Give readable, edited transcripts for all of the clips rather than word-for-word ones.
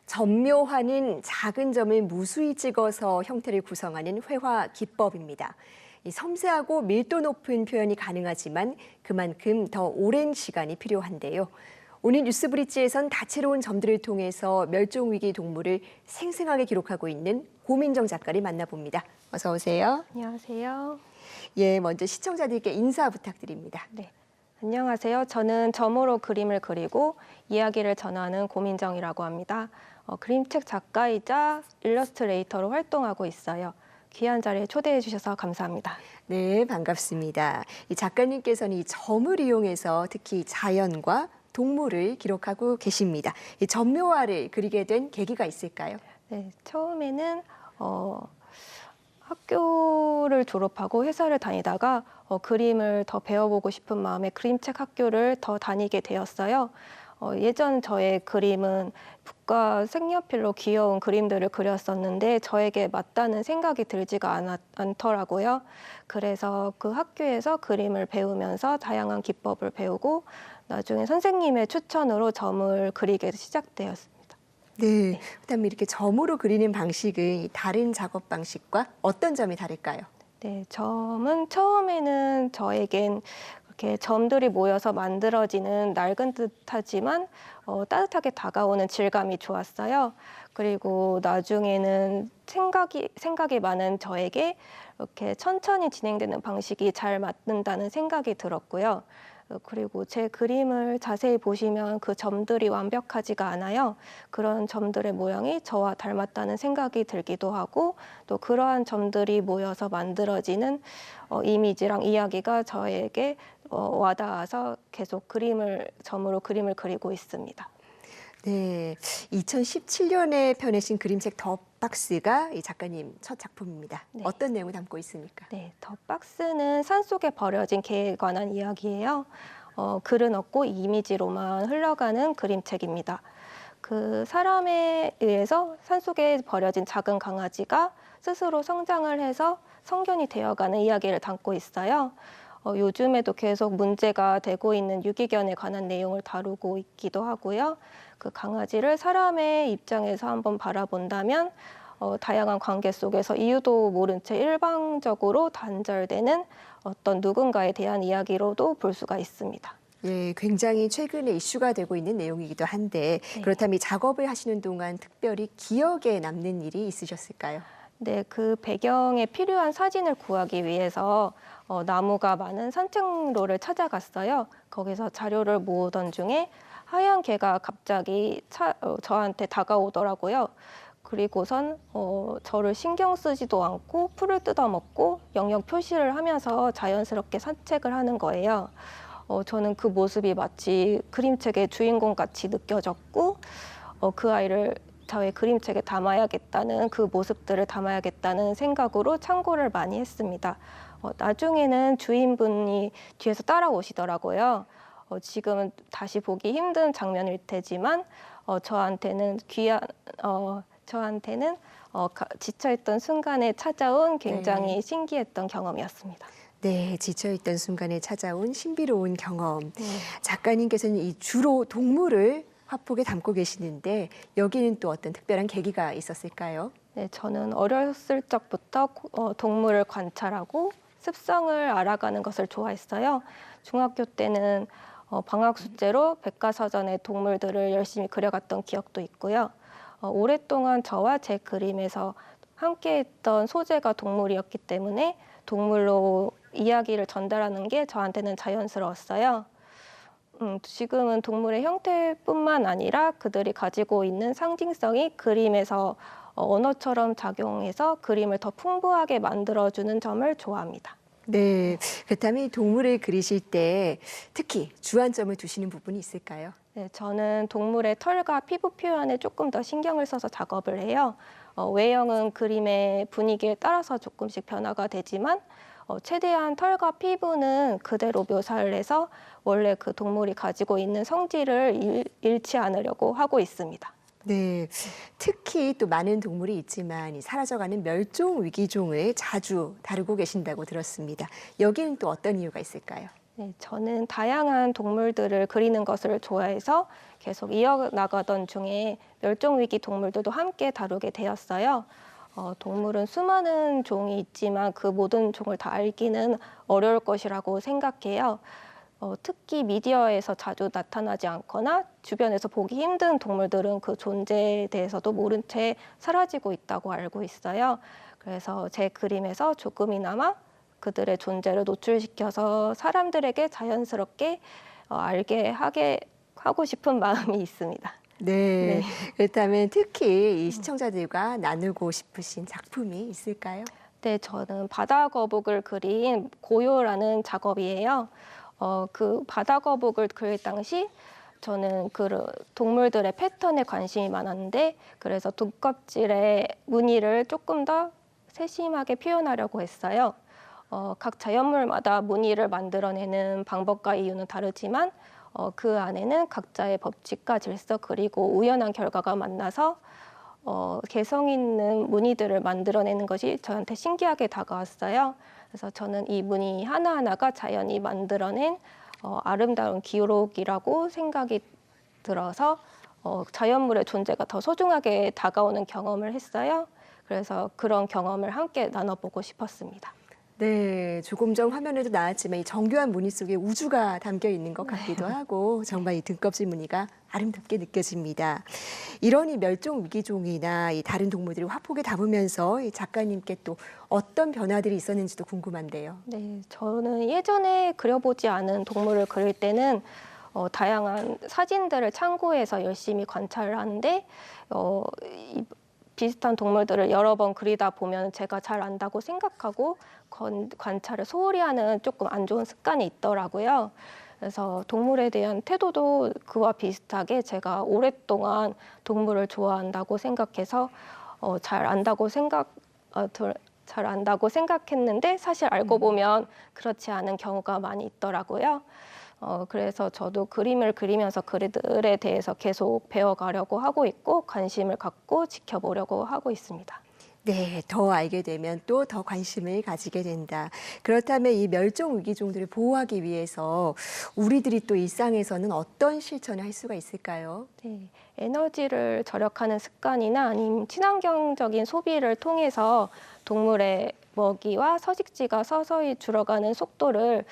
점묘화는 작은 점을 무수히 찍어서 형태를 구성하는 회화 기법입니다. 이 섬세하고 밀도 높은 표현이 가능하지만 그만큼 더 오랜 시간이 필요한데요. 오늘 뉴스브릿지에선 다채로운 점들을 통해서 멸종위기 동물을 생생하게 기록하고 있는 고민정 작가를 만나봅니다. 어서 오세요. 안녕하세요. 예, 먼저 시청자들께 인사 부탁드립니다. 네, 안녕하세요. 저는 점으로 그림을 그리고 이야기를 전하는 고민정이라고 합니다. 그림책 작가이자 일러스트레이터로 활동하고 있어요. 귀한 자리에 초대해 주셔서 감사합니다. 네, 반갑습니다. 이 작가님께서는 이 점을 이용해서 특히 자연과 동물을 기록하고 계십니다. 이 점묘화를 그리게 된 계기가 있을까요? 네, 처음에는 학교를 졸업하고 회사를 다니다가 그림을 더 배워보고 싶은 마음에 그림책 학교를 더 다니게 되었어요. 예전 저의 그림은 붓과 색연필로 귀여운 그림들을 그렸었는데 저에게 맞다는 생각이 들지가 않더라고요. 그래서 그 학교에서 그림을 배우면서 다양한 기법을 배우고 나중에 선생님의 추천으로 점을 그리게 시작되었습니다. 네, 그다음에 이렇게 점으로 그리는 방식은 다른 작업 방식과 어떤 점이 다를까요? 네, 점은 처음에는 저에겐 이렇게 점들이 모여서 만들어지는 낡은 듯하지만 따뜻하게 다가오는 질감이 좋았어요. 그리고 나중에는 생각이 많은 저에게 이렇게 천천히 진행되는 방식이 잘 맞는다는 생각이 들었고요. 그리고 제 그림을 자세히 보시면 그 점들이 완벽하지가 않아요. 그런 점들의 모양이 저와 닮았다는 생각이 들기도 하고 또 그러한 점들이 모여서 만들어지는 이미지랑 이야기가 저에게 와닿아서 계속 점으로 그림을 그리고 있습니다. 네, 2017년에 펴내신 그림책 더 박스가 이 작가님 첫 작품입니다. 네. 어떤 내용을 담고 있습니까? 네, 더 박스는 산속에 버려진 개에 관한 이야기예요. 글은 없고 이미지로만 흘러가는 그림책입니다. 그 사람에 의해서 산속에 버려진 작은 강아지가 스스로 성장을 해서 성견이 되어가는 이야기를 담고 있어요. 요즘에도 계속 문제가 되고 있는 유기견에 관한 내용을 다루고 있기도 하고요. 그 강아지를 사람의 입장에서 한번 바라본다면 다양한 관계 속에서 이유도 모른 채 일방적으로 단절되는 어떤 누군가에 대한 이야기로도 볼 수가 있습니다. 예, 굉장히 최근에 이슈가 되고 있는 내용이기도 한데 네. 그렇다면 이 작업을 하시는 동안 특별히 기억에 남는 일이 있으셨을까요? 네, 그 배경에 필요한 사진을 구하기 위해서 나무가 많은 산책로를 찾아갔어요. 거기서 자료를 모으던 중에 하얀 개가 갑자기 저한테 다가오더라고요. 그리고선 저를 신경 쓰지도 않고 풀을 뜯어먹고 영역 표시를 하면서 자연스럽게 산책을 하는 거예요. 저는 그 모습이 마치 그림책의 주인공 같이 느껴졌고 그 아이를 저의 그림책에 담아야겠다는 그 모습들을 담아야겠다는 생각으로 참고를 많이 했습니다. 나중에는 주인분이 뒤에서 따라오시더라고요. 지금은 다시 보기 힘든 장면일 테지만 저한테는 지쳐있던 순간에 찾아온 굉장히 네. 신기했던 경험이었습니다. 네, 지쳐있던 순간에 찾아온 신비로운 경험. 네. 작가님께서는 이 주로 동물을 화폭에 담고 계시는데 여기는 또 어떤 특별한 계기가 있었을까요? 네, 저는 어렸을 적부터 동물을 관찰하고 습성을 알아가는 것을 좋아했어요. 중학교 때는 방학 숙제로 백과사전의 동물들을 열심히 그려갔던 기억도 있고요. 오랫동안 저와 제 그림에서 함께했던 소재가 동물이었기 때문에 동물로 이야기를 전달하는 게 저한테는 자연스러웠어요. 지금은 동물의 형태뿐만 아니라 그들이 가지고 있는 상징성이 그림에서 언어처럼 작용해서 그림을 더 풍부하게 만들어주는 점을 좋아합니다. 네, 그렇다면 이 동물을 그리실 때 특히 주안점을 두시는 부분이 있을까요? 네, 저는 동물의 털과 피부 표현에 조금 더 신경을 써서 작업을 해요. 외형은 그림의 분위기에 따라서 조금씩 변화가 되지만 최대한 털과 피부는 그대로 묘사를 해서 원래 그 동물이 가지고 있는 성질을 잃지 않으려고 하고 있습니다. 네, 특히 또 많은 동물이 있지만 이 사라져가는 멸종 위기종을 자주 다루고 계신다고 들었습니다. 여기는 또 어떤 이유가 있을까요? 네, 저는 다양한 동물들을 그리는 것을 좋아해서 계속 이어나가던 중에 멸종위기 동물들도 함께 다루게 되었어요. 동물은 수많은 종이 있지만 그 모든 종을 다 알기는 어려울 것이라고 생각해요. 특히 미디어에서 자주 나타나지 않거나 주변에서 보기 힘든 동물들은 그 존재에 대해서도 모른 채 사라지고 있다고 알고 있어요. 그래서 제 그림에서 조금이나마 그들의 존재를 노출시켜서 사람들에게 자연스럽게 알게 하고 싶은 마음이 있습니다. 네. 그렇다면 특히 음. 이 시청자들과 나누고 싶으신 작품이 있을까요? 네, 저는 바다 거북을 그린 고요라는 작업이에요. 그 바다 거북을 그릴 당시 저는 그 동물들의 패턴에 관심이 많았는데 그래서 두껍질의 무늬를 조금 더 세심하게 표현하려고 했어요. 각 자연물마다 무늬를 만들어내는 방법과 이유는 다르지만 그 안에는 각자의 법칙과 질서 그리고 우연한 결과가 만나서 개성 있는 무늬들을 만들어내는 것이 저한테 신기하게 다가왔어요. 그래서 저는 이 무늬 하나하나가 자연이 만들어낸 아름다운 기록이라고 생각이 들어서 자연물의 존재가 더 소중하게 다가오는 경험을 했어요. 그래서 그런 경험을 함께 나눠보고 싶었습니다. 네, 조금 전 화면에도 나왔지만 이 정교한 무늬 속에 우주가 담겨 있는 것 같기도 하고 정말 이 등껍질 무늬가 아름답게 느껴집니다. 이런 이 멸종 위기종이나 이 다른 동물들이 화폭에 담으면서 이 작가님께 또 어떤 변화들이 있었는지도 궁금한데요. 네, 저는 예전에 그려보지 않은 동물을 그릴 때는 다양한 사진들을 참고해서 열심히 관찰을 하는데 비슷한 동물들을 여러 번 그리다 보면 제가 잘 안다고 생각하고 관찰을 소홀히 하는 조금 안 좋은 습관이 있더라고요. 그래서 동물에 대한 태도도 그와 비슷하게 제가 오랫동안 동물을 좋아한다고 생각해서 잘 안다고 생각했는데 사실 알고 보면 그렇지 않은 경우가 많이 있더라고요. 그래서 저도 그림을 그리면서 그들에 대해서 계속 배워가려고 하고 있고 관심을 갖고 지켜보려고 하고 있습니다. 네, 더 알게 되면 또 더 관심을 가지게 된다. 그렇다면 이 멸종 위기종들을 보호하기 위해서 우리들이 또 일상에서는 어떤 실천을 할 수가 있을까요? 네, 에너지를 절약하는 습관이나 아니면 친환경적인 소비를 통해서 동물의 먹이와 서식지가 서서히 줄어가는 속도를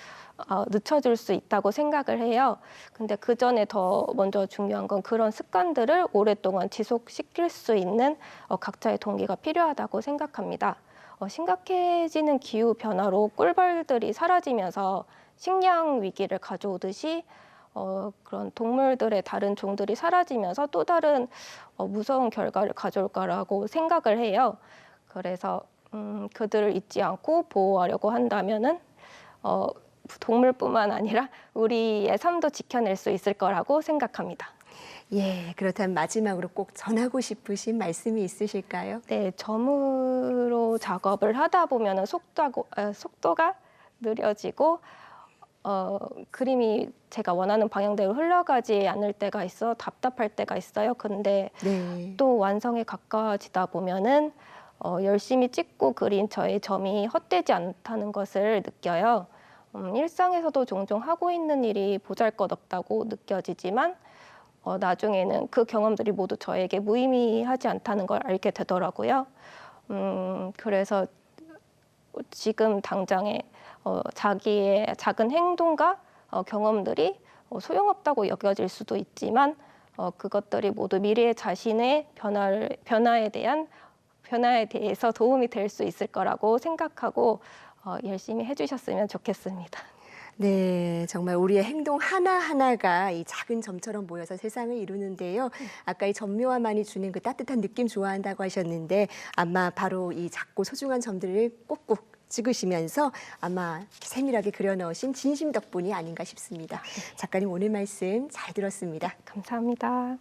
늦춰줄 수 있다고 생각을 해요. 근데 그 전에 더 먼저 중요한 건 그런 습관들을 오랫동안 지속시킬 수 있는 각자의 동기가 필요하다고 생각합니다. 심각해지는 기후 변화로 꿀벌들이 사라지면서 식량 위기를 가져오듯이 그런 동물들의 다른 종들이 사라지면서 또 다른 무서운 결과를 가져올 거라고 생각을 해요. 그래서 그들을 잊지 않고 보호하려고 한다면은 동물뿐만 아니라 우리의 삶도 지켜낼 수 있을 거라고 생각합니다. 예, 그렇다면 마지막으로 꼭 전하고 싶으신 말씀이 있으실까요? 네, 점으로 작업을 하다 보면 속도가 느려지고 그림이 제가 원하는 방향대로 흘러가지 않을 때가 있어 답답할 때가 있어요. 근데 네. 또 완성에 가까워지다 보면은 열심히 찍고 그린 저의 점이 헛되지 않다는 것을 느껴요. 일상에서도 종종 하고 있는 일이 보잘것없다고 느껴지지만 나중에는 그 경험들이 모두 저에게 무의미하지 않다는 걸 알게 되더라고요. 그래서 지금 당장에 자기의 작은 행동과 경험들이 소용없다고 여겨질 수도 있지만 그것들이 모두 미래의 자신의 변화에 대해서 도움이 될 수 있을 거라고 생각하고 열심히 해주셨으면 좋겠습니다. 네, 정말 우리의 행동 하나하나가 이 작은 점처럼 모여서 세상을 이루는데요. 아까 이 점묘함만이 주는 그 따뜻한 느낌 좋아한다고 하셨는데 아마 바로 이 작고 소중한 점들을 꼭꼭 찍으시면서 아마 세밀하게 그려넣으신 진심 덕분이 아닌가 싶습니다. 작가님 오늘 말씀 잘 들었습니다. 감사합니다.